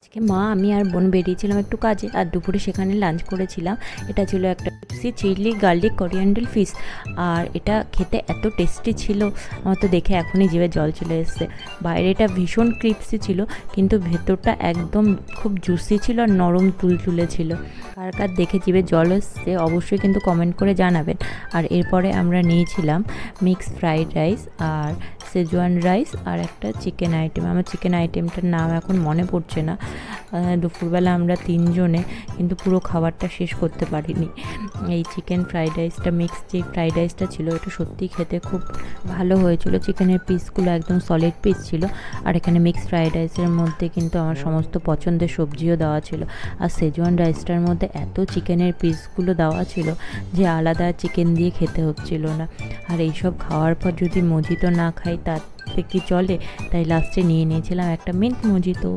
আজকে মা, আমি আর বোন বেরিয়েছিলাম একটু কাজে, আর দুপুরে সেখানে লাঞ্চ করেছিলাম। এটা ছিল একটা crispy chilli garlic coriander fish, আর এটা খেতে এত টেস্টি ছিল, আমার তো দেখে এখনই জিভে জল চলে এসছে। বাইরেটা ভীষণ ক্রিপসি ছিল, কিন্তু ভেতরটা একদম খুব জুসি ছিল আর নরম তুলতুলে ছিল। কার কার দেখে জিভে জল এসছে অবশ্যই কিন্তু কমেন্ট করে জানাবেন। আর এরপরে আমরা নিয়েছিলাম মিক্স ফ্রাইড রাইস আর সেজওয়ান রাইস আর একটা চিকেন আইটেম। আমার চিকেন আইটেমটার নাম এখন মনে পড়ছে না। দুপুরবেলা আমরা তিনজনে কিন্তু পুরো খাবারটা শেষ করতে পারিনি। এই চিকেন ফ্রাইড রাইসটা, মিক্স যে ফ্রাইড রাইসটা ছিল, এটা সত্যিই খেতে খুব ভালো হয়েছিল। চিকেনের পিসগুলো একদম সলিড পিস ছিল। আর এখানে মিক্স ফ্রাইড রাইসের মধ্যে কিন্তু আমার সমস্ত পছন্দের সবজিও দেওয়া ছিল। আর সেজওয়ান রাইসটার মধ্যে এত চিকেনের পিসগুলো দেওয়া ছিল যে আলাদা চিকেন দিয়ে খেতে হচ্ছিল না। আর এইসব খাওয়ার পর যদি মজিতো না খাই তাতে কি চলে, তাই লাস্টে নিয়ে নিয়েছিলাম একটা মিন্ট মজিতো।